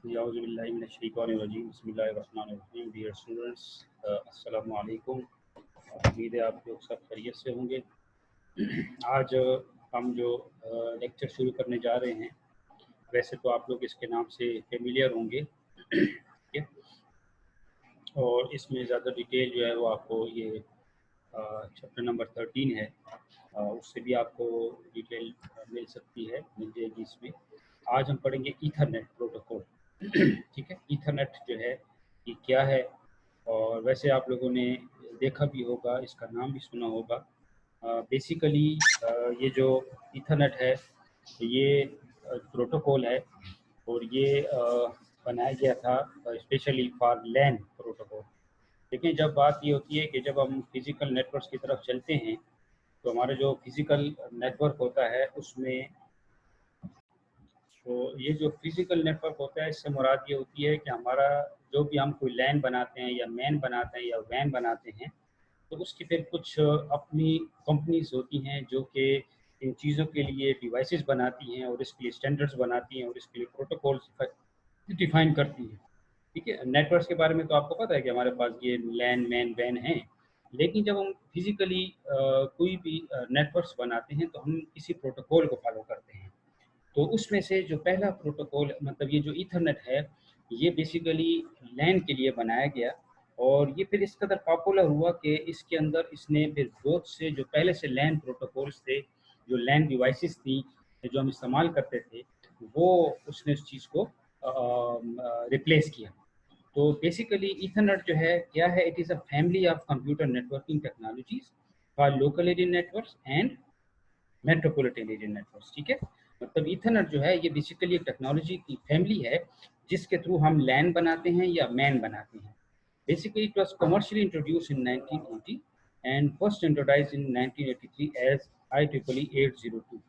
बिस्मिल्लाहिर्रहमानिर्रहीम। Dear students, अस्सलामु अलैकुम। उम्मीद है आप लोग सब खैरियत से होंगे। आज हम जो लेक्चर शुरू करने जा रहे हैं, वैसे तो आप लोग इसके नाम से फेमिलियर होंगे, ठीक है। और इसमें ज़्यादा डिटेल जो है वो आपको ये चैप्टर नंबर 13 है, उससे भी आपको डिटेल मिल सकती है, मिल जाएगी इसमें। आज हम पढ़ेंगे ईथरनेट प्रोटोकॉल, ठीक है। ईथरनेट जो है ये क्या है, और वैसे आप लोगों ने देखा भी होगा, इसका नाम भी सुना होगा। बेसिकली ये जो ईथरनेट है ये प्रोटोकॉल है, और ये बनाया गया था स्पेशली फॉर लैन प्रोटोकॉल। लेकिन जब बात ये होती है कि जब हम फिज़िकल नेटवर्क्स की तरफ चलते हैं, तो हमारा जो फिज़िकल नेटवर्क होता है उसमें, तो ये जो फिज़िकल नेटवर्क होता है इससे मुराद ये होती है कि हमारा जो भी हम कोई लैन बनाते हैं या मैन बनाते हैं या वैन बनाते हैं, तो उसकी फिर कुछ अपनी कंपनीज होती हैं जो कि इन चीज़ों के लिए डिवाइसेस बनाती हैं और इसके लिए स्टैंडर्ड्स बनाती हैं और इसके लिए प्रोटोकॉल्स डिफाइन करती हैं, ठीक है। नेटवर्क्स के बारे में तो आपको पता है कि हमारे पास ये लैन मैन वैन हैं। लेकिन जब हम फिज़िकली कोई भी नेटवर्क्स बनाते हैं तो हम किसी प्रोटोकॉल को फॉलो करते हैं। तो उसमें से जो पहला प्रोटोकॉल, मतलब ये जो ईथरनेट है, ये बेसिकली लैन के लिए बनाया गया, और ये फिर इस कदर पॉपुलर हुआ कि इसके अंदर इसने फिर बहुत से जो पहले से लैन प्रोटोकॉल्स थे, जो लैन डिवाइसेस थी जो हम इस्तेमाल करते थे, वो उसने उस चीज़ को रिप्लेस किया। तो बेसिकली ईथरनेट जो है क्या है, it is a family of computer networking technologies for local area networks and metropolitan area networks, ठीक है। मतलब ईथरनेट जो है ये बेसिकली एक टेक्नोलॉजी की फैमिली है जिसके थ्रू हम लैन बनाते हैं या मैन बनाते हैं। Basically it was commercially introduced in 1980 and first introduced in 1983 as IEEE 802,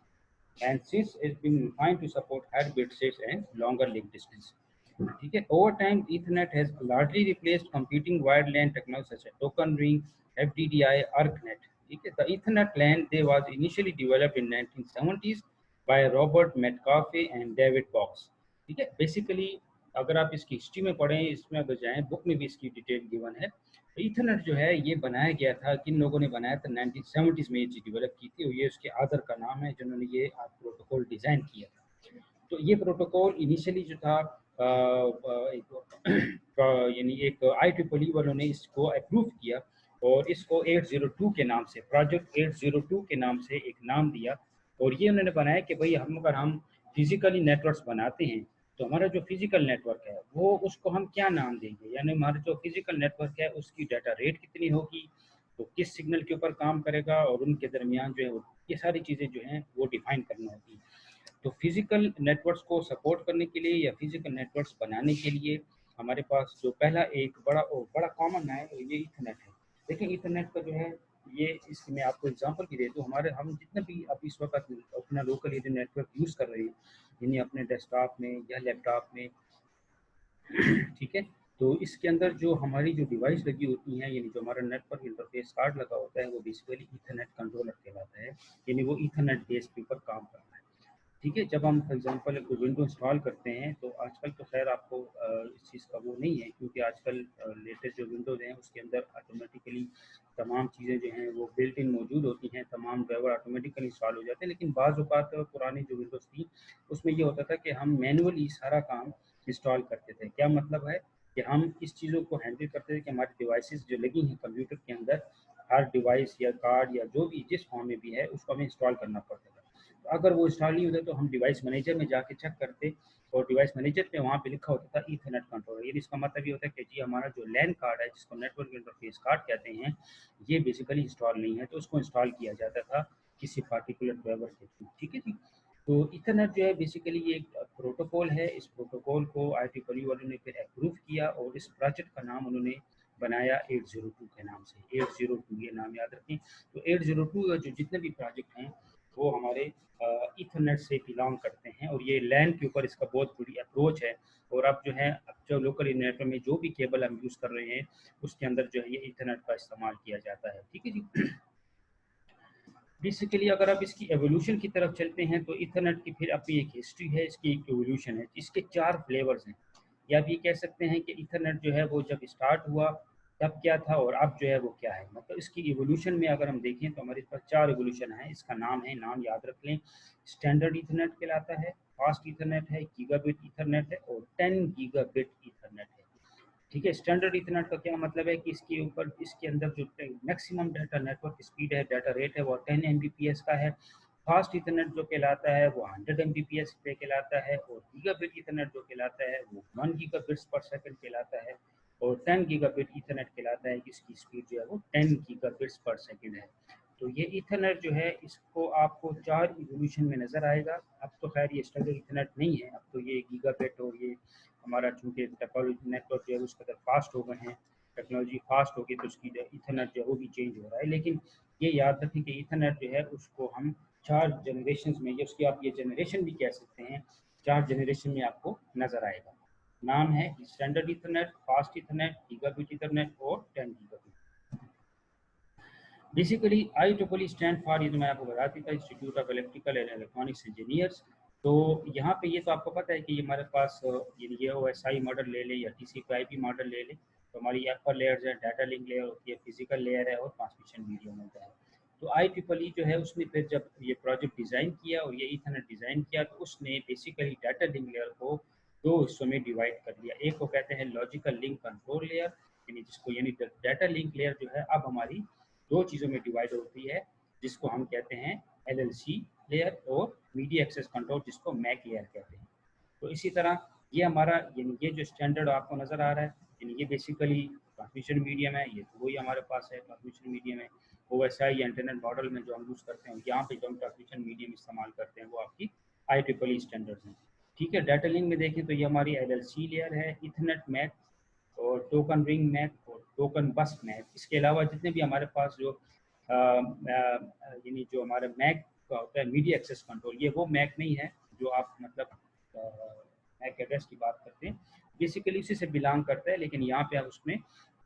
and since it's been refined to support higher bit rates and longer link distance, ठीक है। Over time Ethernet has largely replaced competing wired LAN technologies such as token ring, FDDI, ArcNet, ठीक है। The Ethernet LAN they was initially developed in 1970s by Robert Metcalfe and David Box, ठीक है। Basically अगर आप इसकी history में पढ़ें, इसमें अगर जाएं, बुक में भी इसकी डिटेल गिवन है। तो ईथरनेट जो है ये बनाया गया था, किन लोगों ने बनाया था, 1970s में ये चीज़ डेवलप की थी, और ये उसके आदर का नाम है जिन्होंने ये प्रोटोकॉल डिज़ाइन किया था। तो ये प्रोटोकॉल इनिशियली जो था यानी एक IEEE वालों ने इसको अप्रूव किया, और इसको 802 के नाम से, प्रोजेक्ट 802 के नाम से एक नाम दिया। और ये उन्होंने बनाया कि भाई अगर हम फिजिकली नेटवर्क्स बनाते हैं, तो हमारा जो फिजिकल नेटवर्क है वो उसको हम क्या नाम देंगे, यानी हमारा जो फिजिकल नेटवर्क है उसकी डाटा रेट कितनी होगी, तो किस सिग्नल के ऊपर काम करेगा, और उनके दरमियान जो है ये सारी चीज़ें जो हैं वो डिफाइन करनी होती हैं। तो फिजिकल नेटवर्क्स को सपोर्ट करने के लिए या फिजिकल नेटवर्क्स बनाने के लिए हमारे पास जो पहला एक बड़ा कॉमन है ये ईथरनेट है। लेकिन ईथरनेट का जो है ये, इसकी मैं आपको एग्जांपल भी दे दूँ, हमारे हम जितना भी अब इस वक्त अपना लोकल एरिया नेटवर्क यूज़ कर रहे हैं, यानी अपने डेस्कटॉप में या लैपटॉप में, ठीक है। तो इसके अंदर जो हमारी जो डिवाइस लगी होती हैं, यानी जो हमारा नेटवर्क इंटरफेस कार्ड लगा होता है, वो बेसिकली ईथरनेट कंट्रोलर कहलाता है, यानी वो ईथरनेट बेस के ऊपर काम करता है, ठीक है। जब हम फॉर एग्जांपल कोई विंडो इंस्टॉल करते हैं, तो आजकल तो खैर आपको इस चीज़ का वो नहीं है, क्योंकि आजकल लेटेस्ट जो विंडोज़ हैं उसके अंदर ऑटोमेटिकली तमाम चीज़ें जो हैं वो बिल्ट इन मौजूद होती हैं, तमाम ड्राइवर ऑटोमेटिकली इंस्टॉल हो जाते हैं। लेकिन बाज़ औक़ात पुरानी जो विंडोज़ थी उसमें ये होता था कि हम मैनुअली सारा काम इंस्टॉल करते थे। क्या मतलब है कि हम इस चीज़ों को हैंडल करते थे कि हमारी डिवाइसेस जो लगी हैं कंप्यूटर के अंदर, हर डिवाइस या कार्ड या जो भी जिस फॉर्म में भी है उसको हमें इंस्टॉल करना पड़ता था। तो अगर वो इंस्टॉल नहीं होता तो हम डिवाइस मैनेजर में जाके चेक करते, और डिवाइस मैनेजर पे वहाँ पे लिखा होता था ईथरनेट कंट्रोलर। ये इसका मतलब ये होता है कि जी हमारा जो लैन कार्ड है, जिसको नेटवर्क इंटरफेस कार्ड कहते हैं, ये बेसिकली इंस्टॉल नहीं है, तो उसको इंस्टॉल किया जाता था किसी पार्टिकुलर ड्राइवर के थ्रू, ठीक है जी। तो ईथरनेट जो है बेसिकली ये एक प्रोटोकॉल है। इस प्रोटोकॉल को IEEE वालों ने फिर अप्रूव किया, और इस प्रोजेक्ट का नाम उन्होंने बनाया 802 के नाम से, 802 ये नाम याद रखें। तो 802 जो जितने भी प्रोजेक्ट हैं वो हमारे ईथरनेट से बिलोंग करते हैं, और ये लैन के ऊपर इसका बहुत बड़ी अप्रोच है। और अब जो है, अब जो लोकल नेटवर्क में जो भी केबल हम यूज़ कर रहे हैं उसके अंदर जो है ये ईथरनेट का इस्तेमाल किया जाता है, ठीक है जी। बेसिकली अगर आप इसकी एवोल्यूशन की तरफ चलते हैं, तो ईथरनेट की फिर अपनी एक हिस्ट्री है, इसकी एक एवोल्यूशन है। इसके 4 फ्लेवर्स हैं, या आप ये कह सकते हैं कि ईथरनेट जो है वो जब स्टार्ट हुआ तब क्या था और अब जो है वो क्या है। मतलब इसकी इवोल्यूशन में अगर हम देखें तो हमारे पास 4 इवोल्यूशन है। इसका नाम है, नाम याद रख लें, स्टैंडर्ड ईथरनेट कहलाता है, फास्ट ईथरनेट है, गीगाबिट ईथरनेट है और 10 गीगाबिट ईथरनेट है। ठीक है, स्टैंडर्ड ईथरनेट का क्या मतलब है कि इसके ऊपर, इसके अंदर जो मैक्सिमम डाटा नेटवर्क स्पीड है, डाटा रेट है, वो 10 एमबीपीएस का है। फास्ट ईथरनेट जो कहलाता है वो 100 एमबीपीएस पे कहलाता है और गीगाबिट ईथरनेट जो कहलाता है वो 1 गीगाबिट्स पर सेकंड कहलाता है और 10 गीगाबिट ईथरनेट कहलाता है कि इसकी स्पीड जो है वो 10 गीगाबिट्स पर सेकंड है। तो ये ईथरनेट जो है इसको आपको 4 इवोल्यूशन में नज़र आएगा। अब तो खैर ये स्टैंडर्ड ईथरनेट नहीं है, अब तो ये गीगाबिट और ये हमारा चूँकि टोपोलॉजी नेटवर्क जो है उस कदर फास्ट हो गए हैं, टेक्नोलॉजी फास्ट हो गई तो उसकी जो ईथरनेट जो है वो भी चेंज हो रहा है। लेकिन ये याद रखें कि ईथरनेट जो है उसको हम 4 जनरेशंस में, या उसकी आप ये जनरेशन भी कह सकते हैं, 4 जनरेशन में आपको नज़र आएगा। नाम है standard Ethernet, fast Ethernet, gigabit Ethernet और 10 gigabit. Basically IEEE stand for, ये तो मैं आपको बता देता, institute of electrical and electronics engineers. तो यहाँ पे ये तो आपको पता है कि ये हमारे पास ये OSI मॉडल ले लें या TCP/IP मॉडल ले लें, तो हमारी अपर लेयर्स है, डाटा लिंक लेयर होती है, फिजिकल लेयर है और ट्रांसमिशन मीडियम होता है। तो IEEE जो है उसने फिर जब ये प्रोजेक्ट डिज़ाइन किया और ये ईथरनेट डिज़ाइन किया तो उसने बेसिकली डाटा लिंक लेयर को 2 हिस्सों में डिवाइड कर दिया। एक को कहते हैं लॉजिकल लिंक कंट्रोल लेयर, यानी डाटा लिंक लेयर जो है अब हमारी 2 चीज़ों में डिवाइड होती है, जिसको हम कहते हैं LLC लेयर और मीडिया एक्सेस कंट्रोल, जिसको मैक लेयर कहते हैं। तो इसी तरह ये हमारा, यानी ये जो स्टैंडर्ड आपको नज़र आ रहा है, यानी ये बेसिकली ट्रांसमिशन मीडियम है, ये तो वही हमारे पास है ट्रांसमिशन मीडियम है। OSI या इंटरनेट मॉडल में जो हम यूज़ करते हैं, यहाँ पे जो हम ट्रांसमिशन मीडियम इस्तेमाल करते हैं वो आपकी IEEE स्टैंडर्ड्स हैं। ठीक है, डाटा लिंक में देखें तो ये हमारी LLC लेयर है, इथरनेट मैक और टोकन रिंग मैक और टोकन बस मैक। इसके अलावा जितने भी हमारे पास जो यानी जो हमारा मैक का होता है मीडिया एक्सेस कंट्रोल, ये वो मैक नहीं है जो आप मतलब मैक एड्रेस की बात करते हैं, बेसिकली उसी से बिलोंग करता है, लेकिन यहाँ पे आप उसमें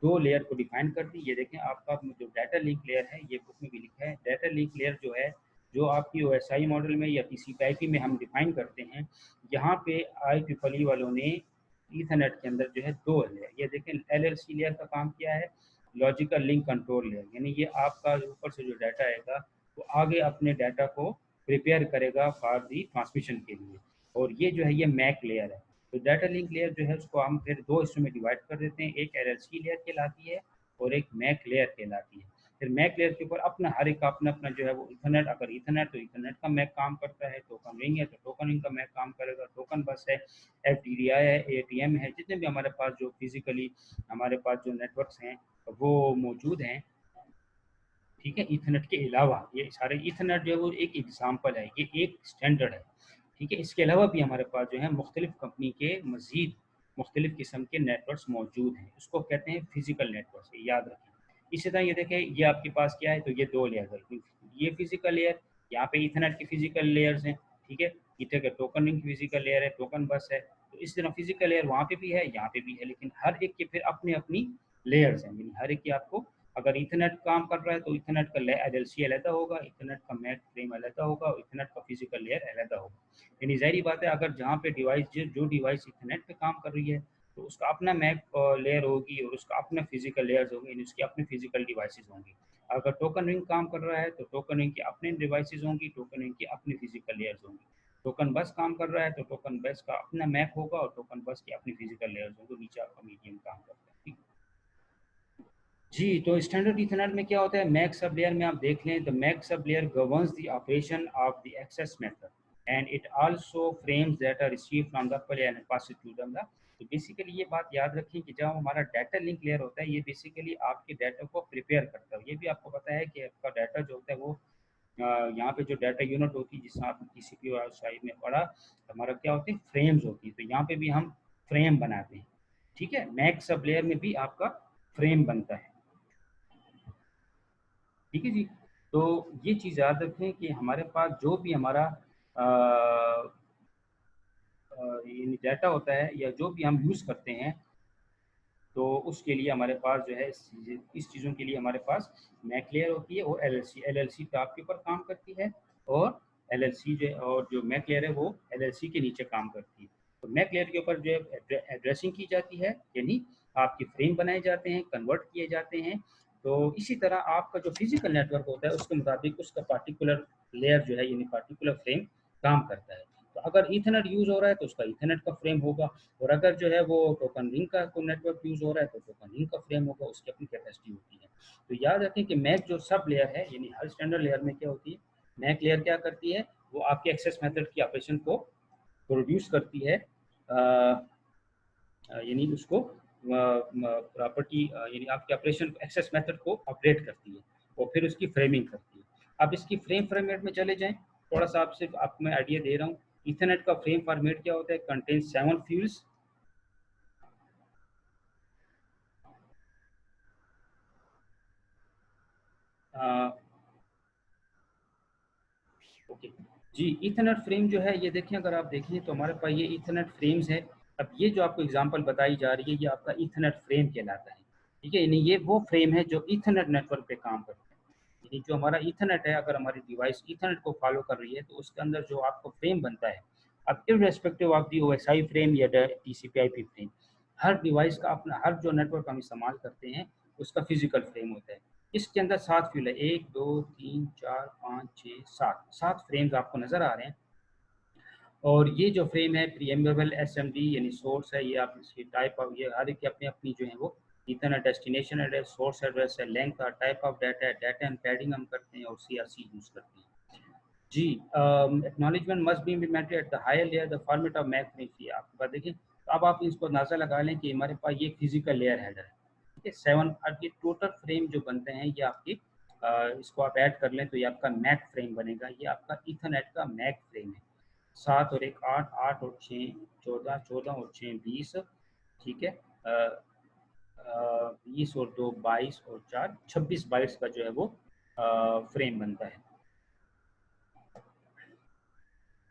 2 लेयर को डिफाइन कर दी। ये देखें आपका जो डाटा लिंक लेयर है, ये बुक में भी लिखा है, डाटा लिंक लेयर जो है जो आपकी OSI मॉडल में या TCP/IP में हम डिफाइन करते हैं, यहाँ पे IEEE वालों ने ईथरनेट के अंदर जो है 2 लेयर, ये देखें LLC लेयर का काम किया है, लॉजिकल लिंक कंट्रोल लेयर, यानी ये आपका ऊपर से जो डाटा आएगा वो आगे अपने डाटा को प्रिपेयर करेगा फॉर दी ट्रांसमिशन के लिए। और ये जो है ये मैक लेयर है। तो डाटा लिंक लेयर जो है उसको हम फिर 2 हिस्सों में डिवाइड कर देते हैं, एक LLC लेयर कहलाती है और एक मैक लेयर कहलाती है। फिर मैक लेयर के ऊपर अपना हर एक का अपना अपना जो है वो ईथरनेट, अगर ईथरनेट तो ईथरनेट का मैक काम करता है, टोकन रिंग है तो टोकन रिंग का मैक काम करेगा, टोकन बस है, FDDI है, ATM है, जितने भी हमारे पास जो फिजिकली हमारे पास जो नेटवर्क्स हैं वो मौजूद हैं। ठीक है, ईथरनेट के अलावा ये सारे, ईथरनेट जो है वो एक एग्जाम्पल है, ये एक स्टैंडर्ड है। ठीक है, इसके अलावा भी हमारे पास जो है मुख्तलिफ कंपनी के मज़ीद मुख्तलिफ किस्म के नेटवर्क्स मौजूद हैं, उसको कहते हैं फिजिकल नेटवर्क्स, याद रखें। इसी तरह ये देखें, ये आपके पास क्या है, तो ये 2 लेयर है, ये फिजिकल लेयर, यहाँ पे ईथरनेट की फिजिकल लेयर्स हैं। ठीक है, ईथर का टोकन रिंग फिजिकल लेयर है, टोकन बस है। तो इस तरह फिजिकल लेयर वहाँ पे भी है, यहाँ पे भी है, लेकिन हर एक के फिर अपनी अपनी लेयर्स हैं, यानी हर एक की आपको, अगर ईथरनेट काम कर रहा है तो ईथरनेट का LLC अलहदा होगा, ईथरनेट का मैक फ्रेम अलहदा होगा और ईथरनेट का फिजिकल लेयर अलहदा होगा। यानी ज़ाहिर बात है, अगर जहाँ पे डिवाइस जो डिवाइस ईथरनेट पे काम कर रही है तो उसका अपना मैक लेयर होगी और उसका अपना फिजिकल लेयर्स होंगे, यानी उसकी अपनी फिजिकल डिवाइसेस होंगी। अगर टोकन रिंग काम कर रहा है तो टोकन रिंग की अपने डिवाइसेस होंगी, टोकन रिंग की अपनी फिजिकल लेयर्स होंगी। टोकन बस काम कर रहा है तो टोकन बस का अपना मैक होगा और टोकन बस की अपनी फिजिकल लेयर्स होंगी, नीचे आपका मीडियम काम करता है। ठीक। जी, तो स्टैंडर्ड ईथरनेट में क्या होता है, मैक सब लेयर में आप देख लें, तो MAC sub layer governs the operation of the access method and it also frames that are received from the upper layer and pass it to the. तो बेसिकली ये बात याद रखें कि जब हमारा डाटा लिंक लेयर होता है, ये बेसिकली आपके डाटा को प्रिपेयर करता है। ये भी आपको पता है कि आपका डाटा जो होता है वो यहाँ पे जो डाटा यूनिट होती है, जिसमें आपने TCP और साइड में पढ़ा, हमारा क्या होती है, फ्रेम्स होती है, तो यहाँ पे भी हम फ्रेम बनाते हैं। ठीक है, मैक सब लेयर में भी आपका फ्रेम बनता है। ठीक है जी। तो ये चीज़ याद रखें कि हमारे पास जो भी हमारा ये डाटा होता है या जो भी हम यूज़ करते हैं, तो उसके लिए हमारे पास जो है इस चीज़ों के लिए हमारे पास मैक लेयर होती है और LLC टॉप के ऊपर काम करती है और LLC जो, और जो मैक लेयर है वो LLC के नीचे काम करती है। तो मैक लेयर के ऊपर जो है एड्रेसिंग की जाती है, यानी आपके फ्रेम बनाए जाते हैं, कन्वर्ट किए जाते हैं। तो इसी तरह आपका जो फिजिकल नेटवर्क होता है उसके मुताबिक उसका पार्टिकुलर लेयर जो है यानी पार्टिकुलर फ्रेम काम करता है। तो अगर ईथरनेट यूज़ हो रहा है तो उसका ईथरनेट का फ्रेम होगा, और अगर जो है वो टोकन रिंग का कोई नेटवर्क यूज़ हो रहा है तो टोकन रिंग का फ्रेम होगा, उसकी अपनी कैपेसिटी होती है। तो याद रखें कि मैक जो सब लेयर है यानी हर स्टैंडर्ड लेयर में क्या होती है, मैक लेयर क्या करती है, वो आपके एक्सेस मेथड की ऑपरेशन को प्रोड्यूस करती है, यानी उसको प्रॉपर्टी यानी आपके ऑपरेशन एक्सेस मेथड को अपडेट करती है और फिर उसकी फ्रेमिंग करती है। अब इसकी फ्रेम फॉर्मेट में चले जाएं, थोड़ा सा आपको मैं आइडिया दे रहा हूँ। इथरनेट का फ्रेम फॉर्मेट क्या होता है, कंटेन 7 फील्ड्स, ओके जी। ईथरनेट फ्रेम जो है ये देखें, अगर आप देखें तो हमारे पास ये ईथरनेट फ्रेम्स है। अब ये जो आपको एग्जांपल बताई जा रही है ये आपका ईथरनेट फ्रेम कहलाता है, ठीक है। यानी ये वो फ्रेम है जो ईथरनेट नेटवर्क पे काम करता है। यानी जो हमारा ईथरनेट है, अगर हमारी डिवाइस ईथरनेट को फॉलो कर रही है तो उसके अंदर जो आपको फ्रेम बनता है, अब irrespective of the OSI frame या टीसीपी आईपी फ्रेम, हर डिवाइस का अपना, हर जो नेटवर्क हम इस्तेमाल करते हैं उसका फिजिकल फ्रेम होता है। इसके अंदर 7 फील्ड है, 1 2 3 4 5 6 7, 7 फ्रेम्स आपको नज़र आ रहे हैं। और ये जो फ्रेम है प्रीएम्बेबल एसएमडी यानी सोर्स है, ये आप इसकी टाइप ऑफ, ये हर एक की अपनी अपनी जो है वो ethernet destination address, source address है, लेंथ का टाइप ऑफ डाटा है, डाटा एंड पैडिंग हम करते हैं और सीआरसी यूज़ करते हैं जी। Acknowledgement must be implemented at the higher layer the format of MAC frame. आपके पास देखिए, तो अब आप इसको अंदाज़ा लगा लें कि हमारे पास ये फिजिकल लेयर हेडर है, ठीक है। 7, अब ये टोटल फ्रेम जो बनते हैं ये आपकी इसको आप ऐड कर लें तो ये आपका मैक फ्रेम बनेगा, ये आपका ईथरनेट का मैक फ्रेम है। 7 और 1 8, 8 और 6 14, 14 और 6 20, ठीक है। 20 और 2 22 और 4 26 बाइट्स का जो है वो फ्रेम बनता है,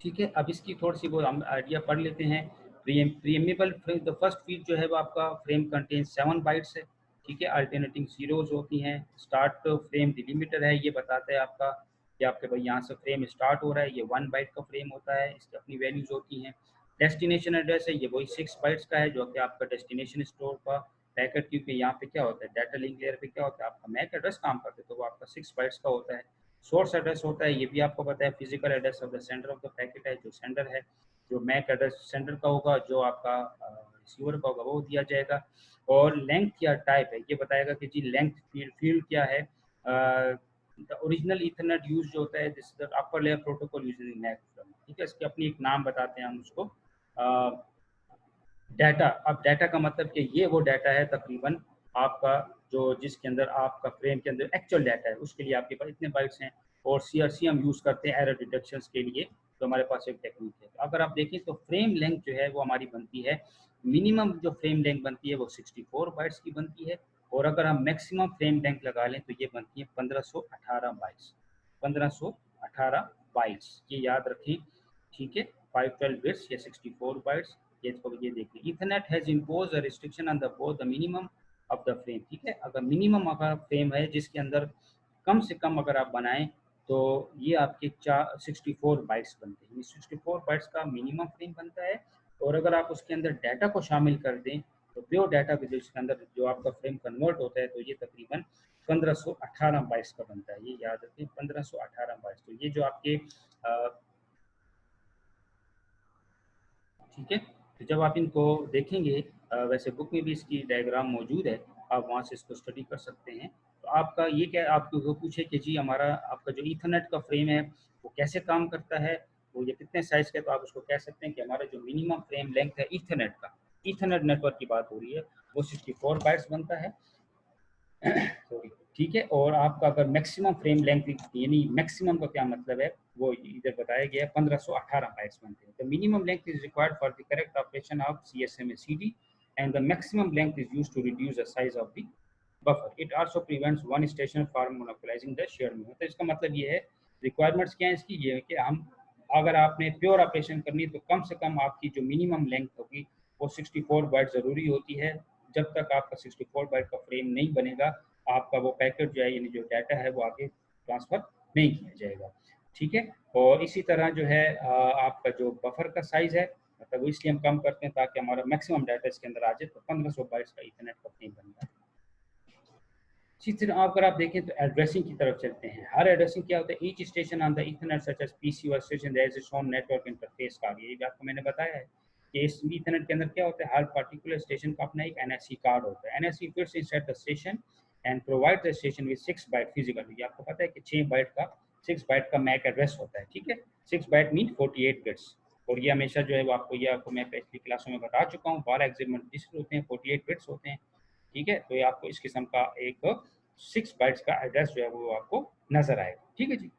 ठीक है। अब इसकी थोड़ी सी वो हम आइडिया पढ़ लेते हैं। प्रीएमेबल फ्रेम, द फर्स्ट फील्ड जो है वो आपका फ्रेम कंटेन 7 बाइट्स है, ठीक है। अल्टरनेटिंग जीरोज होती हैं। स्टार्ट फ्रेम डिलीमीटर है, ये बताता है आपका कि आपके भाई यहाँ से फ्रेम स्टार्ट हो रहा है, ये 1 बाइट का फ्रेम होता है, इसकी अपनी वैल्यूज होती हैं। डेस्टिनेशन एड्रेस है, ये वही 6 बाइट्स का है जो कि आपका डेस्टिनेशन स्टोर का पैकेट, क्योंकि यहाँ पे क्या होता है डाटा लिंक लेयर पे क्या होता है, आपका मैक एड्रेस काम करते हैं तो वो आपका 6 बाइट्स का होता है। सोर्स एड्रेस होता है, ये भी आपको पता है, physical address of the sender of the packet है, जो सेंडर है, जो मैक एड्रेस सेंडर का होगा, जो आपका रिसीवर का होगा वो दिया जाएगा। और लेंथ या टाइप है, ये बताएगा कि जी लेंथ फील्ड क्या है। द ओरिजिनल इथरनेट यूज जो होता है, this the upper layer protocol using MAC, ठीक है। इसकी अपनी एक नाम बताते हैं हम उसको डाटा। अब डाटा का मतलब कि ये वो डाटा है तकरीबन आपका जो जिसके अंदर आपका फ्रेम के अंदर एक्चुअल डाटा है, उसके लिए आपके पास इतने बाइट्स हैं। और सीआरसी हम यूज़ करते हैं एरर डिटेक्शन के लिए, तो हमारे पास एक टेक्निक है। तो अगर आप देखें तो फ्रेम लेंथ जो है वो हमारी बनती है, मिनिमम जो फ्रेम लेंथ बनती है वो 64 बाइट्स की बनती है, और अगर हम मैक्सिमम फ्रेम लेंथ लगा लें तो ये बनती है 1518 बाइट्स। 1518 बाइट्स, ये याद रखें, ठीक है। 512 बिट्स या 64 बाइट्स, ये देखिए Ethernet has impose a restriction on the both the minimum of the frame, ठीक है। अगर मिनिमम अगर फ्रेम है जिसके अंदर कम से कम अगर आप बनाएं तो ये आपके 64 बाइट्स बनते हैं, 64 बाइट्स का मिनिमम फ्रेम बनता है। और अगर आप उसके अंदर डाटा को शामिल कर दें तो प्योर डाटा के जिसके अंदर जो आपका फ्रेम कन्वर्ट होता है तो ये तकरीबन 1518 बाइट्स का बनता है, ये याद रखें 1518 बाइट्स। तो ये जो आपके ठीक है। तो जब आप इनको देखेंगे, वैसे बुक में भी इसकी डायग्राम मौजूद है, आप वहाँ से इसको स्टडी कर सकते हैं। तो आपका ये क्या आपको वो पूछे कि जी हमारा आपका जो ईथरनेट का फ्रेम है वो कैसे काम करता है, वो ये कितने साइज़ का है, तो आप उसको कह सकते हैं कि हमारा जो मिनिमम फ्रेम लेंथ है ईथरनेट का, ईथरनेट नेटवर्क की बात हो रही है, वो 64 बाइट्स बनता है, सॉरी, ठीक है। और आपका अगर मैक्सिमम फ्रेम लेंथ, यानी मैक्सिमम का क्या मतलब है वो इधर बताया गया है, 1518 बाइट्स बनते हैं। The minimum length is required for the correct operation of CSMA CD and the maximum length is used to reduce the size of the buffer. It also prevents one station from monopolising the share memory. तो इसका मतलब ये है, requirements क्या है इसकी, ये है कि हम अगर आपने प्योर ऑपरेशन करनी है तो कम से कम आपकी जो मिनिमम लेंथ होगी वो 64 बाइट ज़रूरी होती है। जब तक आपका 64 बाइट का फ्रेम नहीं बनेगा, आपका वो पैकेट जो है यानी जो डाटा है वो आगे ट्रांसफ़र नहीं किया जाएगा, ठीक है। और इसी तरह जो है आपका जो बफर का साइज़ है मतलब वो इसलिए हम कम करते हैं ताकि हमारा मैक्सिमम डाटा इसके अंदर आ जाए। तो 1500 बाइट्स का ईथरनेट का फ्रेम बनता है। इसी तरह अगर आप देखें तो एड्रेसिंग की तरफ चलते हैं। हर एड्रेसिंग क्या होता है, each station on the ethernet such as PC और station there is its own network interface card. ये भी आपको मैंने बताया है कि इस ईथरनेट के अंदर क्या होता है, हर पर्टिकुलर स्टेशन का अपना एक एनएससी कार्ड होता है। NSC fits inside the station and provide the station with 6 byte physical. ये आपको पता है कि 6 बाइट का मैक एड्रेस होता है, ठीक है। 6 बाइट मीन 48 बिट्स। और ये हमेशा जो है वो आपको मैं पिछली क्लासों में बता चुका हूँ, 12 हेक्साडेसिमल होते हैं, 48 बिट्स होते हैं, ठीक है। तो ये आपको इस किस्म का एक 6 बाइट्स का एड्रेस जो है वो आपको नजर आएगा, ठीक है जी।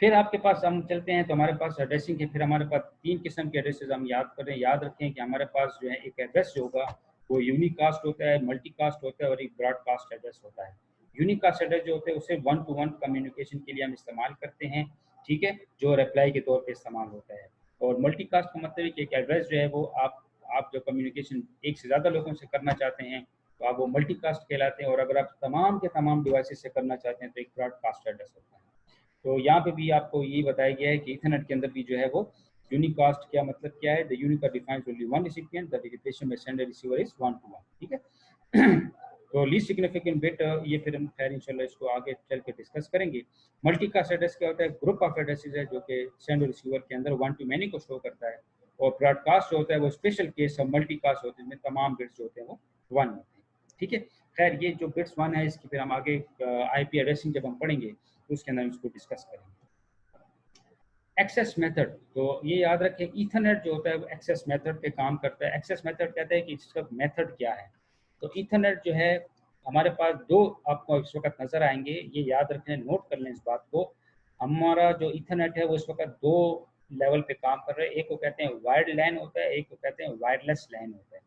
फिर आपके पास हम चलते हैं तो हमारे पास एड्रेसिंग के फिर हमारे पास 3 किस्म के एड्रेसेस हम याद करें, याद रखें कि हमारे पास जो है एक एड्रेस जो होगा वो यूनिकास्ट होता है, मल्टीकास्ट होता है और एक ब्रॉडकास्ट एड्रेस होता है। यूनिकास्ट एड्रेस जो होते हैं उसे 1 to 1 कम्युनिकेशन के लिए हम इस्तेमाल करते हैं, ठीक है, जो रिप्लाई के तौर पे इस्तेमाल होता है। और मल्टीकास्ट का मतलब है कि एक एड्रेस जो है वो आप जो कम्युनिकेशन एक से ज़्यादा लोगों से करना चाहते हैं तो आप वो मल्टीकास्ट कहलाते हैं। और अगर आप तमाम के तमाम डिवाइसेस से करना चाहते हैं तो एक ब्रॉडकास्ट एड्रेस होता है। तो यहाँ पे भी आपको यही बताया गया है कि इथरनेट के अंदर भी जो है वो यूनिकास्ट क्या मतलब क्या है, the unicast defines only one recipient, the replacement bye sender receiver is 1 to 1, ठीक है। तो लीस्ट सिग्निफिकेंट बिट, ये फिर हम खैर इंशाल्लाह इसको आगे चल के डिस्कस करेंगे। मल्टीकास्ट एड्रेस क्या होता है, ग्रुप ऑफ एड्रेसेस है जो कि सेंडर रिसीवर के अंदर 1 to many को शो करता है। और ब्रॉडकास्ट जो होता है वो स्पेशल केस ऑफ मल्टीकास्ट होते हैं, जिसमें तमाम बिट्स जो होते हैं वो 1 होते हैं, ठीक है। खैर ये जो बिट्स 1 है इसकी फिर हम आगे आईपी एड्रेसिंग जब हम पढ़ेंगे तो उसके अंदर इसको डिस्कस करेंगे। एक्सेस मेथड, तो ये याद रखें ईथरनेट जो होता है वो एक्सेस मेथड पे काम करता है। एक्सेस मेथड कहते हैं कि इसका मेथड क्या है। तो ईथरनेट जो है हमारे पास 2 आपको इस वक्त नज़र आएंगे, ये याद रखें, नोट कर लें इस बात को। हमारा जो ईथरनेट है वो इस वक्त 2 लेवल पे काम कर रहे हैं। एक को कहते हैं वायर्ड लैन होता है, एक को कहते हैं वायरलेस लैन होता है।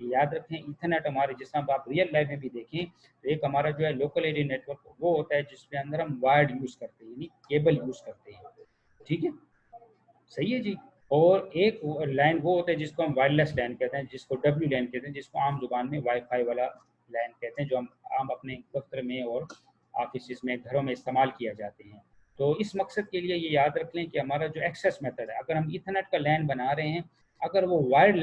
याद रखें ईथरनेट हमारे जिस तरह आप रियल लाइफ में भी देखें तो एक हमारा जो है लोकल एरिया नेटवर्क वो होता है जिसके अंदर हम वायर्ड यूज़ करते हैं, यानी केबल यूज़ करते हैं, ठीक है, सही है जी। और एक लाइन वो होता है जिसको हम वायरलेस लैन कहते हैं, जिसको डब्ल्यू लैन कहते हैं, जिसको आम जुबान में वाईफाई वाला लैन कहते हैं, जो हम आम अपने दफ्तर में और ऑफिस में घरों में इस्तेमाल किया जाते हैं। तो इस मकसद के लिए ये याद रख लें कि हमारा जो एक्सेस मेथड है, अगर हम इथरनेट का लैन बना रहे हैं, अगर वो वायर्ड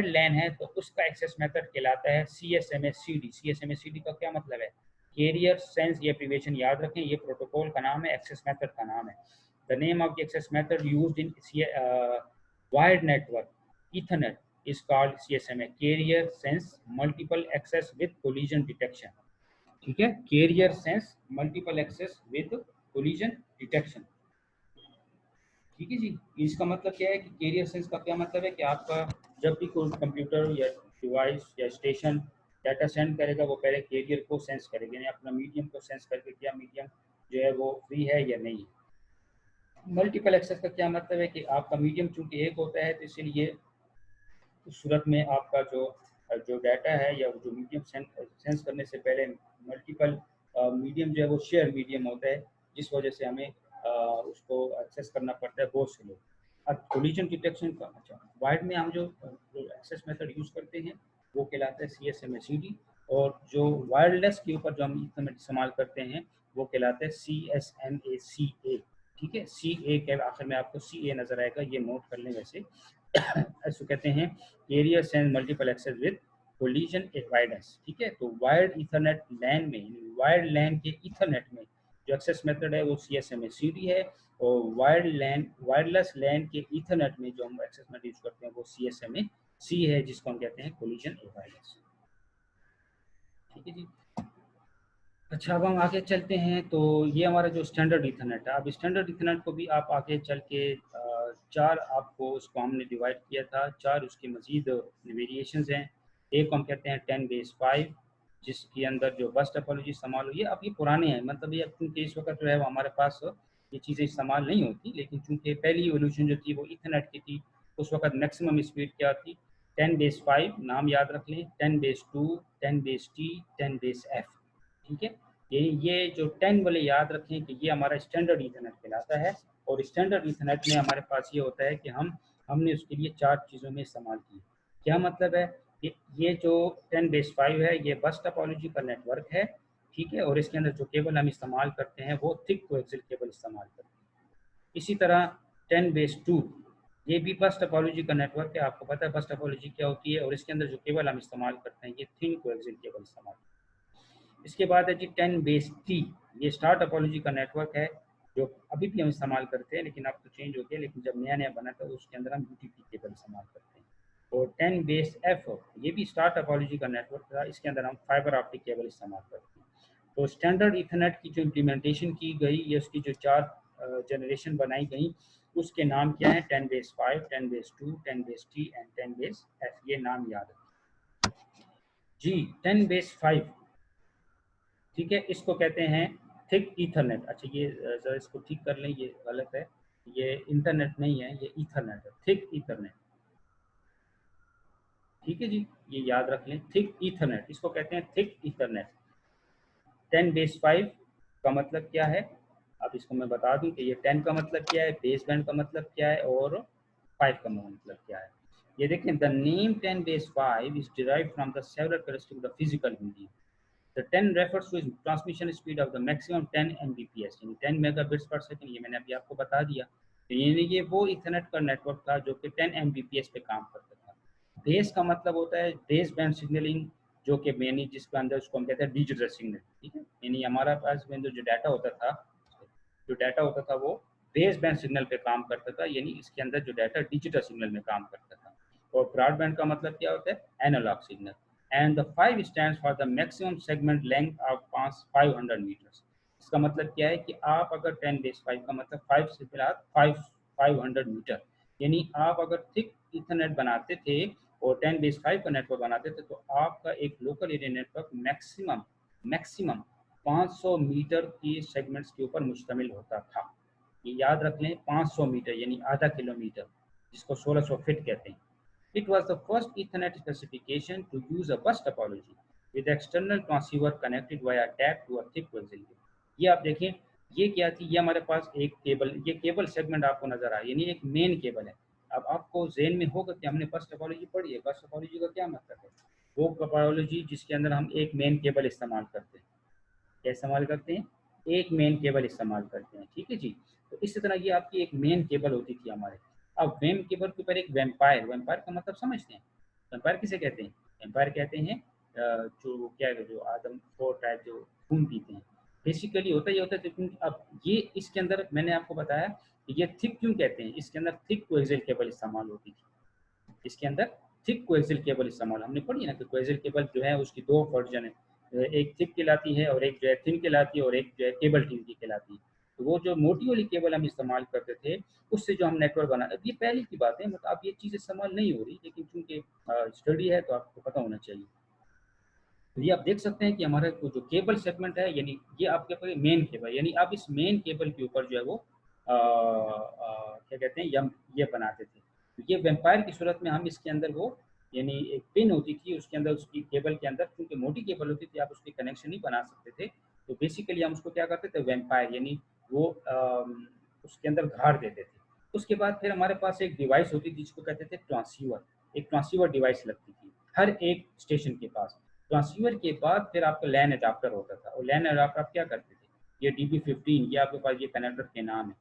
लैन है तो उसका एक्सेस मेथड कहलाता है CSMA-CD। CSMA-CD का क्या मतलब है, कैरियर सेंस, ये एब्रीविएशन याद रखें, ये प्रोटोकॉल का नाम है, एक्सेस मेथड का नाम है। The name of the access method used in wired network Ethernet is called CSMA, Carrier Sense Multiple Access with Collision Detection, ठीक है, Carrier Sense Multiple Access with Collision Detection, ठीक है जी। इसका मतलब क्या है कि कैरियर सेंस का क्या मतलब है कि आपका जब भी कोई कंप्यूटर या डिवाइस या स्टेशन डाटा सेंड करेगा वो पहले कैरियर को सेंस करेगा, यानी अपना मीडियम को सेंस करके क्या मीडियम जो है वो फ्री है या नहीं है। मल्टीपल एक्सेस का क्या मतलब है कि आपका मीडियम चूंकि एक होता है तो इसीलिए उस सूरत में आपका जो डाटा है या जो मीडियम सेंस करने से पहले मल्टीपल मीडियम जो है वो शेयर मीडियम होता है, जिस वजह से हमें उसको एक्सेस करना पड़ता है बहुत से लोग। अब कोलिजन डिटेक्शन का, अच्छा, वायर्ड में हम जो एक्सेस मेथड यूज़ करते हैं वो कहलाता है CSMA-CD, और जो वायरलेस के ऊपर जो हम इस्तेमाल करते हैं वो कहलाता है CSMA-CA, ठीक है। CA के आखिर में आपको CA नज़र आएगा, ये नोट कर लें। वैसे ऐसे कहते हैं area sense multiple access with collision avoidance, ठीक है। तो वायर्ड ईथरनेट लैन में, वायर्ड लैन के ईथरनेट में जो एक्सेस मेथड है वो CSMA-CD है, और वायरलेस लैन के ईथरनेट में जो हम एक्सेस मेथड यूज करते हैं वो CSMA-C है, जिसको हम कहते हैं कोलिजन अवॉइडेंस, ठीक है जी। अच्छा, अब हम आगे चलते हैं तो ये हमारा जो स्टैंडर्ड इथरनेट है, अब स्टैंडर्ड इथरनेट को भी आप आगे चल के 4 आपको उसको हमने डिवाइड किया था, 4 उसके मज़ीद वेरिएशंस हैं। एक को हम कहते हैं 10^5, जिसके अंदर जो बस टोपोलॉजी इस्तेमाल हुई है। अब ये पुराने हैं, मतलब ये क्योंकि इस वक्त जो है वो हमारे पास ये चीज़ें इस्तेमाल नहीं होती, लेकिन चूँकि पहली एवोल्यूशन जो थी वो इथरनेट की थी, उस वक्त मैक्सिमम स्पीड क्या थी, 10^5, नाम याद रख लें, 10^2, 10^T, 10^F, ठीक है। ये जो 10 वाले याद रखें कि ये हमारा स्टैंडर्ड ईथरनेट कहलाता है। और स्टैंडर्ड ईथरनेट में हमारे पास ये होता है कि हमने उसके लिए 4 चीज़ों में इस्तेमाल की। क्या मतलब है कि ये जो 10^5 है ये बस टोपोलॉजी का नेटवर्क है, ठीक है, और इसके अंदर जो केबल हम इस्तेमाल करते हैं वो थिक कोएक्सियल केबल इस्तेमाल करते हैं। इसी तरह 10^2 ये भी बस टोपोलॉजी का नेटवर्क है। आपको पता है बस टोपोलॉजी क्या होती है, और इसके अंदर जो केबल हम इस्तेमाल करते हैं ये थिन कोएक्सियल केबल इस्तेमाल। इसके बाद है जी 10 बेस 3। ये स्टार टोपोलॉजी का नेटवर्क है जो अभी भी हम इस्तेमाल करते हैं, लेकिन अब तो चेंज हो गया, लेकिन जब नया नया बना था उसके अंदर हम यूटीपी केबल इस्तेमाल करते हैं। और 10 बेस 4 ये भी स्टार टोपोलॉजी का नेटवर्क था, इसके अंदर हम फाइबर ऑप्टिक केबल इस्तेमाल करते हैं। तो स्टैंडर्ड इथरनेट की जो इम्प्लीमेंटेशन की गई, या उसकी जो 4 जनरेशन बनाई गई, उसके नाम क्या है? 10 base 5, 10 base 2, 10 base 3 and 10 base 4। ये नाम याद है जी। 10 बेस 5, ठीक है, इसको कहते हैं थिक ईथरनेट। अच्छा ये जरा इसको ठीक कर लें, ये गलत है, ये इंटरनेट नहीं है, ये ईथरनेट है, थिक ईथरनेट। ठीक है जी, ये याद रख लें, थिक ईथरनेट, इसको कहते हैं थिक ईथरनेट। 10 बेस 5 का मतलब क्या है? अब इसको मैं बता दूं कि ये 10 का मतलब क्या है, बेस बैंड का मतलब क्या है, और 5 का मतलब क्या है। ये देखें, the name 10 base 5 is derived from the several characteristic of the physical medium. The 10 refers to transmission speed of the maximum 10 Mbps, यानी 10 megabits per second। ये मैंने अभी आपको बता दिया। तो ये वो इथरनेट का नेटवर्क था जो कि 10 Mbps पे काम करता था। बेस का मतलब होता है बेस बैंड सिग्नलिंग, जो कि यानी जिसके अंदर उसको हम कहते हैं डिजिटल सिग्नल। ठीक है, यानी हमारा पास में जो डाटा होता था, वो बेस बैंड सिग्नल पे काम करता था, यानी इसके अंदर जो डाटा डिजिटल सिग्नल में काम करता था। और ब्रॉडबैंड का मतलब क्या होता है? Analog signal. And the 5 stands for the maximum segment length of 500 meters. इसका मतलब क्या है कि आप अगर 10 बेस 5 का मतलब 5 से फिर आप 500 मीटर, यानी आप अगर थिक इथरनेट बनाते थे और 10 बेस 5 का नेटवर्क बनाते थे, तो आपका एक local area network maximum maximum 500 meter की सेगमेंट्स के ऊपर मुश्तमिल होता था। ये याद रख लें, 500 मीटर यानी आधा किलोमीटर, जिसको 1600 फीट कहते हैं। It was the first Ethernet specification to use a bus topology with external transceiver connected via tap to a thick coaxial cable। ये आप देखें, ये क्या थी? ये हमारे पास एक केबल, ये केबल सेगमेंट आपको नजर आया, यानी एक मेन केबल है। अब आपको जेन में होगा कि हमने बस टोपोलॉजी पढ़ी है। बस टोपोलॉजी का क्या मतलब है? वो टोपोलॉजी जिसके अंदर हम एक मेन केबल इस्तेमाल करते हैं। क्या इस्तेमाल करते हैं? एक मेन केबल इस्तेमाल करते हैं। ठीक है जी। तो इसी तरह ये आपकी एक मेन केबल होती थी हमारे। अब वेम केबल के ऊपर एक वेम्पायर, वेम्पायर का मतलब समझते हैं? वेम्पायर किसे कहते हैं? वेम्पायर कहते हैं जो क्या है, जो आदम फोर टाइप जो खून पीते हैं। बेसिकली होता ये होता है, क्योंकि अब ये इसके अंदर मैंने आपको बताया कि ये थिक क्यों कहते हैं, इसके अंदर थिक कोएक्सियल केबल इस्तेमाल होती थी। इसके अंदर थिक कोएक्सियल केबल इस्तेमाल हमने पढ़ी ना, कि कोएक्सियल केबल जो है उसकी 2 वर्जन है, एक थिक कहलाती है और एक जो है थिन कहलाती है, और एक जो है केबल टीवी की कहलाती है। तो वो जो मोटी वाली केबल हम इस्तेमाल करते थे, उससे जो हम नेटवर्क बना, अब ये पहले की बात है, मतलब अब ये चीज़ इस्तेमाल नहीं हो रही, लेकिन चूंकि स्टडी है तो आपको पता होना चाहिए। तो ये आप देख सकते हैं कि हमारा जो केबल सेगमेंट है, यानी ये आपके पास मेन केबल, यानी आप इस मेन केबल के ऊपर जो है वो क्या कहते हैं, ये बनाते थे। तो ये वेम्पायर की सूरत में हम इसके अंदर वो, यानी एक पिन होती थी उसके अंदर, उसकी केबल के अंदर, क्योंकि मोटी केबल होती थी, आप उसकी कनेक्शन नहीं बना सकते थे। तो बेसिकली हम उसको क्या करते थे, वेम्पायर, यानी वो उसके अंदर गाड़ देते थे। उसके बाद फिर हमारे पास एक डिवाइस होती थी जिसको कहते थे ट्रांसीवर। एक ट्रांसीवर डिवाइस लगती थी हर एक स्टेशन के पास। ट्रांसीवर के बाद फिर आपका लैन अडाप्टर होता था, और लैन अडाप्टर आप क्या करते थे? ये DB15, ये आपके पास ये कनेक्टर के नाम है।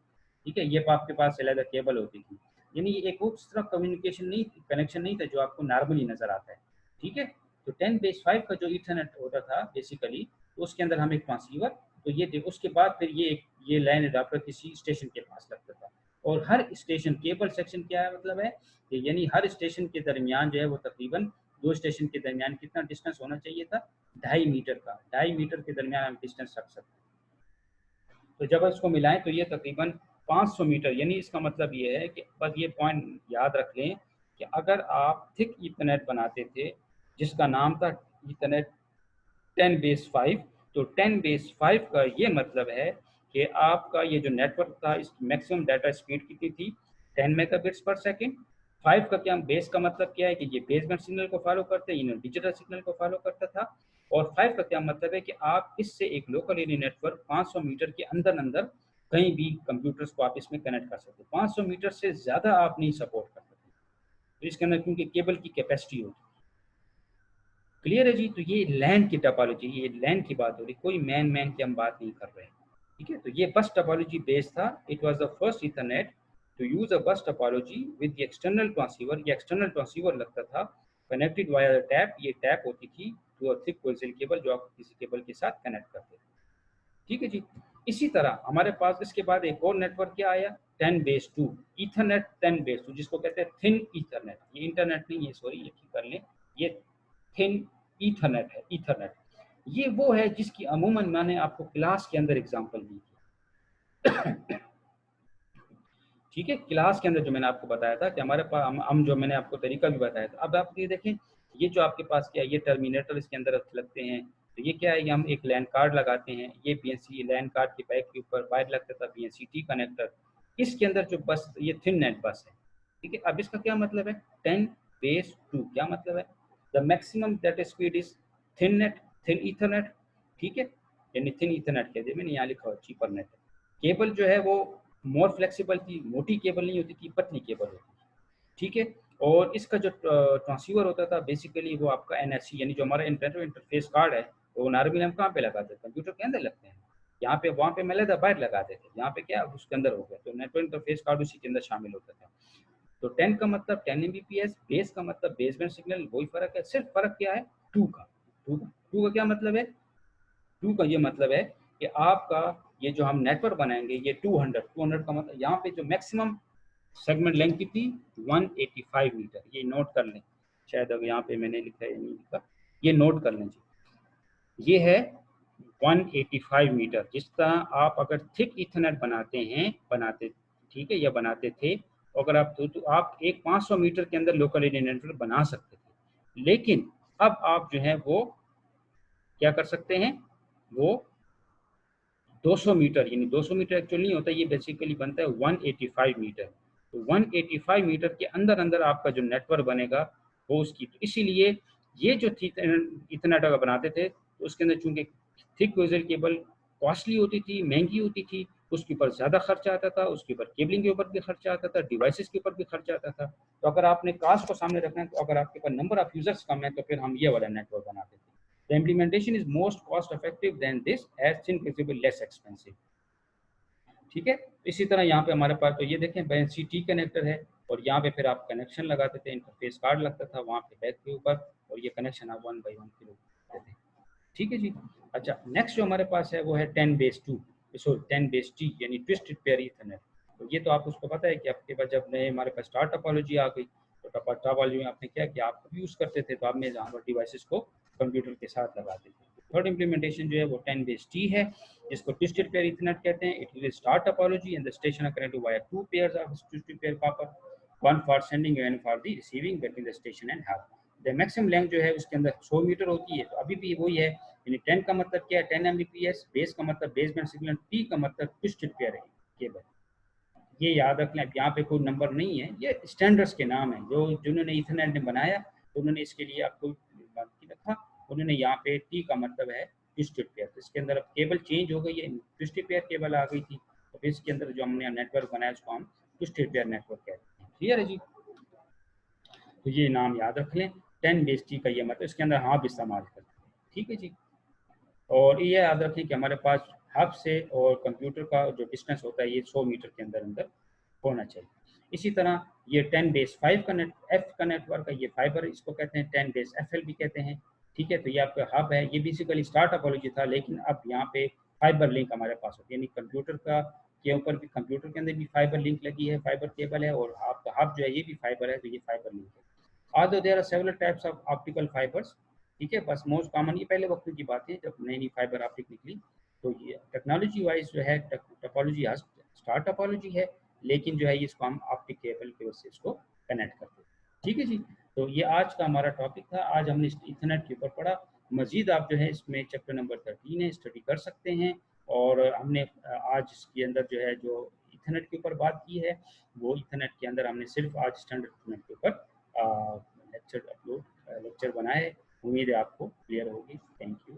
ठीक है, ये आपके पास अलग केबल होती थी, यानी ये एक उस तरह कम्युनिकेशन नहीं, कनेक्शन नहीं था जो आपको नॉर्मली नजर आता है। ठीक है, तो 10 बेस 5 का जो इथरनेट होता था बेसिकली, उसके अंदर हम एक ट्रांसीवर, तो ये उसके बाद फिर ये लाइन अडाप्टर किसी स्टेशन के पास लगता था। और हर स्टेशन केबल सेक्शन क्या है मतलब है कि यानी हर स्टेशन के दरमियान जो है वो तकरीबन 2 स्टेशन के दरमियान कितना डिस्टेंस होना चाहिए था? 2.5 मीटर का, 2.5 मीटर के दरमियान हम डिस्टेंस रख सकते हैं। तो जब इसको मिलाएं तो ये तकरीबन 500 मीटर, यानी इसका मतलब ये है कि बस ये पॉइंट याद रख लें कि अगर आप थिक ईथरनेट बनाते थे जिसका नाम था ईथरनेट 10 बेस 5, तो 10 बेस 5 का ये मतलब है कि आपका ये जो नेटवर्क था इसकी मैक्सिमम डाटा स्पीड कितनी थी? 10 मेगाबिट्स पर सेकेंड। 5 का क्या, बेस का मतलब क्या है कि ये बेस बैंड सिग्नल को फॉलो करते हैं, डिजिटल सिग्नल को फॉलो करता था। और 5 का क्या मतलब है कि आप इससे एक लोकल एरिया नेटवर्क 500 मीटर के अंदर अंदर कहीं भी कंप्यूटर्स को आप इसमें कनेक्ट कर सकते हो। 500 मीटर से ज़्यादा आप नहीं सपोर्ट कर सकते, तो इसके अंदर क्योंकि केबल की कैपेसिटी होती है। क्लियर है जी। तो ये लैन की टोपोलॉजी, ये लैन की बात हो रही, कोई मैन की हम बात नहीं कर रहे हैं। ठीक है, तो ये बस टोपोलॉजी बेस था। It was the first ethernet to use a bus topology with the external transceiver, ये एक्सटर्नल ट्रांसीवर लगता था, कनेक्टेड वाया टैप, ये टैप होती थी to a thick coaxial cable जो आप किसी केबल के साथ कनेक्ट करते थे। ठीक है जी। इसी तरह हमारे पास इसके बाद एक और नेटवर्क क्या आया, 10 बेस 2 ईथरनेट, 10 बेस 2 जिसको कहते हैं थिन ईथरनेट, ये इंटरनेट नहीं है, सॉरी, ये ठीक कर लें, ये थिन ईथरनेट है, ईथरनेट। ये वो है जिसकी अमूमन मैंने आपको क्लास के अंदर एग्जांपल दी थी। ठीक है, क्लास के अंदर जो मैंने आपको बताया था कि हमारे पास हम जो मैंने आपको तरीका भी बताया था। अब आप ये देखें, ये जो आपके पास क्या है, ये टर्मिनेटर इसके अंदर लगते हैं, तो ये क्या है, ये हम एक लैन कार्ड लगाते हैं, ये बीएनसी लैन कार्ड के बैक के ऊपर वायर लगता था बीएनसीटी कनेक्टर, इसके अंदर जो बस ये थिन नेट बस है। ठीक है, अब इसका क्या मतलब है, 10 बेस 2 क्या मतलब है, the maximum data speed is thin net, thin Ethernet. ठीक है, यानी थिन ईथरनेट कह दिया मैंने, यहाँ लिखा हुआ चीपर नेट। केबल जो है वो मोर फ्लेक्सिबल थी, मोटी केबल नहीं होती थी, पतली केबल होती थी। ठीक है, और इसका जो ट्रांसीवर होता था बेसिकली वो आपका एनएससी, यानी जो हमारा इंटरनेट इंटरफेस कार्ड है, वो नॉर्मली हम कहाँ पे लगाते हैं, कंप्यूटर के अंदर लगते हैं। यहाँ पे वहाँ पे मैं बाहर लगाते थे, यहाँ पे क्या उसके अंदर हो गया, तो नेटवर्क इंटरफेस कार्ड उसी के अंदर शामिल होता था। तो 10 का मतलब 10 Mbps, बेस का मतलब बेसबैंड सिग्नल, वही फर्क है, सिर्फ फर्क क्या है, 2 का क्या मतलब है, 2 का ये मतलब है कि आपका ये जो हम नेटवर्क बनाएंगे ये 200 का मतलब यहाँ पे जो मैक्सिमम सेगमेंट लेंथ कितनी, 185 मीटर, ये नोट कर लें, शायद अब यहाँ पे मैंने लिखा है या नहीं लिखा, ये नोट कर लें जी, ये है 185 मीटर। जिस तरह आप अगर थिक इथरनेट बनाते, ठीक है, या बनाते थे, अगर आप तो आप एक 500 मीटर के अंदर लोकल एरिया नेटवर्क बना सकते थे, लेकिन अब आप जो है वो क्या कर सकते हैं, वो 200 मीटर, यानी 200 मीटर एक्चुअली नहीं होता, ये बेसिकली बनता है 185 मीटर। तो 185 मीटर के अंदर अंदर आपका जो नेटवर्क बनेगा वो उसकी, तो इसीलिए ये जो थी इथरनेट अगर बनाते थे तो उसके अंदर चूंकि थिक कोएक्सियल केबल कॉस्टली होती थी, महंगी होती थी, उसके ऊपर ज़्यादा खर्चा आता था, उसके ऊपर केबलिंग के ऊपर भी खर्चा आता था, डिवाइसेस के ऊपर भी खर्चा आता था। तो अगर आपने कास्ट को सामने रखना है, तो अगर आपके पास नंबर ऑफ यूजर्स कम है तो फिर हम ये वाला नेटवर्क बनाते थे। The implementation is most cost effective than this as thin flexible less expensive। ठीक है, इसी तरह यहाँ पे हमारे पास तो ये देखें BNC-T कनेक्टर है, और यहाँ पे फिर आप कनेक्शन लगाते थे, इंटरफेस कार्ड लगता था वहाँ पे बैक के ऊपर, और ये कनेक्शन आप 1 बाई 1 किलो देते थे। ठीक है जी। अच्छा, नेक्स्ट जो हमारे पास है वो है 10 बेस 2, सॉरी 10 बेस T, यानी ट्विस्टेड पेयर ईथरनेट। तो ये तो आपको उसको पता है कि आपके पास जब नए हमारे पास स्टार टोपोलॉजी आ गई, तो टोपोलॉजी में आपने क्या किया, आप यूज़ करते थे, तो आपने जहाँ पर डिवाइसेस को कंप्यूटर के साथ लगाते थे। थर्ड इम्प्लीमेंटेशन जो है वो 10 बेस T है, जिसको ट्विस्टेड पेयर ईथरनेट कहते हैं। It is star topology and the station are connected via 2 pairs of twisted pair copper, one for sending and for the receiving between the station and hub. The maximum length जो है उसके अंदर 100 metre होती है, तो अभी भी वही है, यानी 10 का मतलब क्या है, 10 Mbps, बेस का मतलब बेसबैंड सिग्नल, T का मतलब ट्विस्टेड पेयर है केबल। ये याद रख लें, अब यहाँ पे कोई नंबर नहीं है, ये स्टैंडर्ड्स के नाम है, जो जिन्होंने इथरनेट ने बनाया तो उन्होंने इसके लिए आपको बात की रखा, उन्होंने यहाँ पे टी का मतलब है ट्विस्टेड पेयर, तो इसके अंदर अब केबल चेंज हो गई है, ट्विस्टेड पेयर केबल आ गई थी, तो फिर इसके अंदर जो हमने नेटवर्क बनाया उसको हम ट्विस्टेड पेयर नेटवर्क कहते हैं। क्लियर है जी, तो ये नाम याद रख लें, 10 बेस T का ये मतलब इसके अंदर हब इस्तेमाल करते हैं। ठीक है जी, और ये याद रखें कि हमारे पास हब से और कंप्यूटर का जो डिस्टेंस होता है ये 100 मीटर के अंदर अंदर होना चाहिए। इसी तरह ये 10 बेस 5 का एफ का नेटवर्क है, ये फाइबर इसको कहते हैं, 10 बेस FL भी कहते हैं। ठीक है, तो ये आपका हब है, ये बेसिकली स्टार टोपोलॉजी था, लेकिन अब यहाँ पे फाइबर लिंक हमारे पास होती है, यानी कंप्यूटर का के ऊपर भी, कंप्यूटर के अंदर भी फाइबर लिंक लगी है, फाइबर केबल है, और आपका हब जो है ये भी फाइबर है, तो ये फाइबर लिंक है। Although there are several types of optical fibers, ठीक है, बस मोस्ट कॉमन ये पहले वक्त की बात है जब नई नई फाइबर ऑप्टिक निकली, तो ये टेक्नोलॉजी वाइज जो है टोपोलॉजी स्टार टोपोलॉजी है, लेकिन जो है इसको हम ऑप्टिक केबल की वजह से इसको कनेक्ट करते हैं। ठीक है जी, तो ये आज का हमारा टॉपिक था, आज हमने इथरनेट के ऊपर पढ़ा। मजीद आप जो है इसमें चैप्टर नंबर 13 है, स्टडी कर सकते हैं, और हमने आज इसके अंदर जो है जो इथरनेट के ऊपर बात की है, वो इथरनेट के अंदर हमने सिर्फ आज स्टैंडर्ड इथरनेट के ऊपर लेक्चर बनाए। उम्मीद है आपको क्लियर होगी। Thank you.